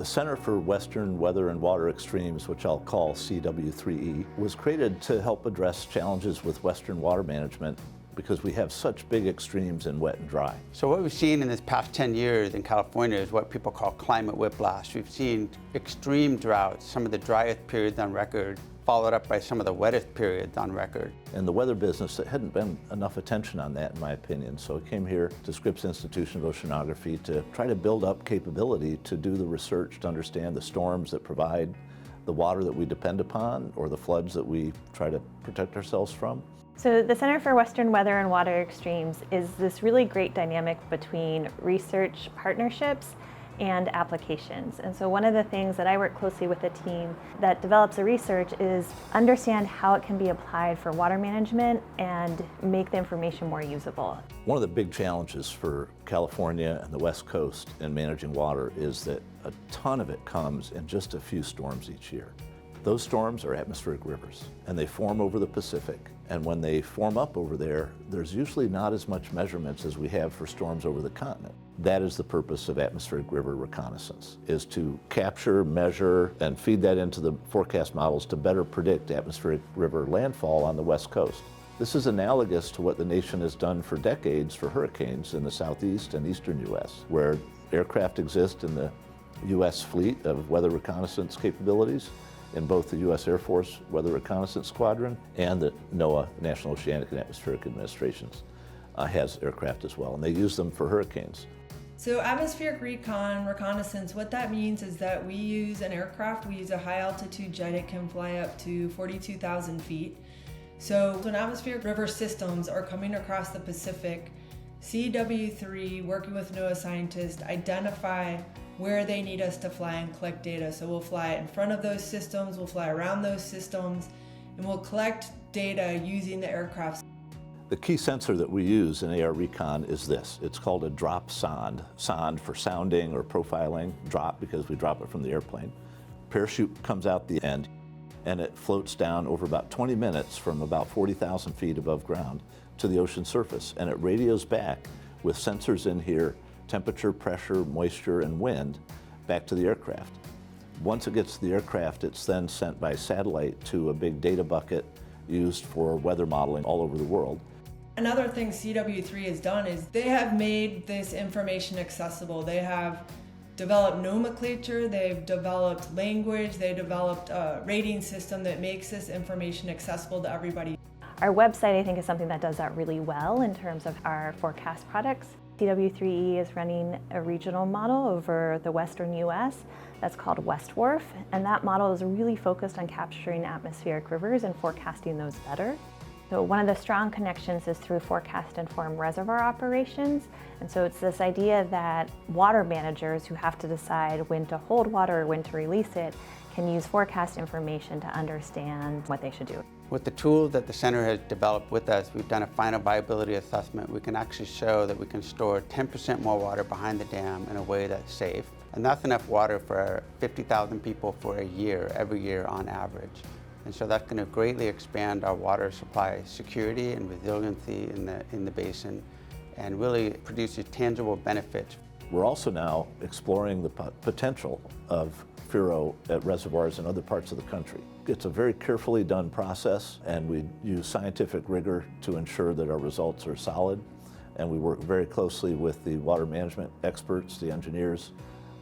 The Center for Western Weather and Water Extremes, which I'll call CW3E, was created to help address challenges with Western water management because we have such big extremes in wet and dry. So what we've seen in this past 10 years in California is what people call climate whiplash. We've seen extreme droughts, some of the driest periods on record, followed up by some of the wettest periods on record. In the weather business, there hadn't been enough attention on that, in my opinion. So I came here to Scripps Institution of Oceanography to try to build up capability to do the research to understand the storms that provide the water that we depend upon or the floods that we try to protect ourselves from. So the Center for Western Weather and Water Extremes is this really great dynamic between research partnerships and applications. And so one of the things that I work closely with the team that develops the research is understand how it can be applied for water management and make the information more usable. One of the big challenges for California and the West Coast in managing water is that a ton of it comes in just a few storms each year. Those storms are atmospheric rivers, and they form over the Pacific. And when they form up over there, there's usually not as much measurements as we have for storms over the continent. That is the purpose of atmospheric river reconnaissance, is to capture, measure, and feed that into the forecast models to better predict atmospheric river landfall on the West Coast. This is analogous to what the nation has done for decades for hurricanes in the southeast and eastern U.S., where aircraft exist in the U.S. fleet of weather reconnaissance capabilities, in both the U.S. Air Force Weather Reconnaissance Squadron and the NOAA, National Oceanic and Atmospheric Administrations, has aircraft as well, and they use them for hurricanes. So atmospheric reconnaissance, what that means is that we use an aircraft, we use a high altitude jet, it can fly up to 42,000 feet. So when atmospheric river systems are coming across the Pacific, CW3, working with NOAA scientists, identify where they need us to fly and collect data. So we'll fly in front of those systems, we'll fly around those systems, and we'll collect data using the aircraft. The key sensor that we use in AR Recon is this. It's called a drop sonde. Sonde for sounding or profiling, drop because we drop it from the airplane. Parachute comes out the end, and it floats down over about 20 minutes from about 40,000 feet above ground to the ocean surface, and it radios back with sensors in here, temperature, pressure, moisture, and wind, back to the aircraft. Once it gets to the aircraft, it's then sent by satellite to a big data bucket used for weather modeling all over the world. Another thing CW3 has done is they have made this information accessible. They have developed nomenclature, they've developed language, they developed a rating system that makes this information accessible to everybody. Our website, I think, is something that does that really well in terms of our forecast products. CW3E is running a regional model over the western U.S. that's called Westwarf, and that model is really focused on capturing atmospheric rivers and forecasting those better. So one of the strong connections is through forecast-informed reservoir operations, and so it's this idea that water managers who have to decide when to hold water or when to release it can use forecast information to understand what they should do. With the tools that the center has developed with us, we've done a final viability assessment. We can actually show that we can store 10% more water behind the dam in a way that's safe. And that's enough water for 50,000 people for a year, every year on average. And so that's going to greatly expand our water supply security and resiliency in the basin and really produces tangible benefits. We're also now exploring the potential of FURO at reservoirs in other parts of the country. It's a very carefully done process, and we use scientific rigor to ensure that our results are solid. And we work very closely with the water management experts, the engineers,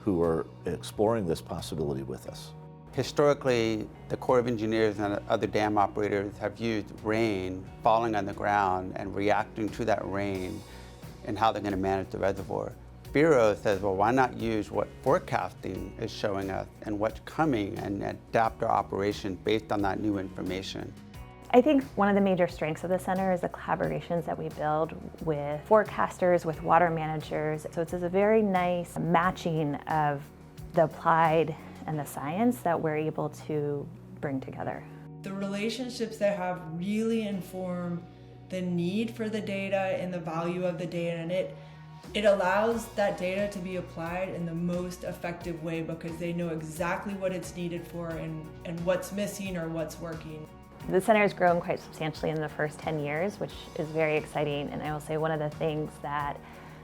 who are exploring this possibility with us. Historically, the Corps of Engineers and other dam operators have used rain falling on the ground and reacting to that rain and how they're going to manage the reservoir. FURO says, well, why not use what forecasting is showing us and what's coming and adapt our operation based on that new information? I think one of the major strengths of the center is the collaborations that we build with forecasters, with water managers. So it's a very nice matching of the applied and the science that we're able to bring together. The relationships they have really inform the need for the data and the value of the data, and it allows that data to be applied in the most effective way because they know exactly what it's needed for and what's missing or what's working. The center has grown quite substantially in the first 10 years, which is very exciting. And I will say one of the things that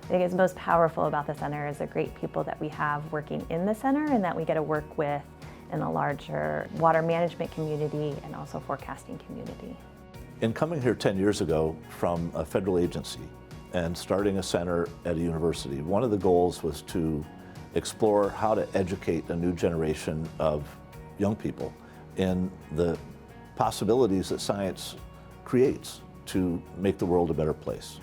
I think it's most powerful about the center is the great people that we have working in the center and that we get to work with in the larger water management community and also forecasting community. In coming here 10 years ago from a federal agency and starting a center at a university, one of the goals was to explore how to educate a new generation of young people in the possibilities that science creates to make the world a better place.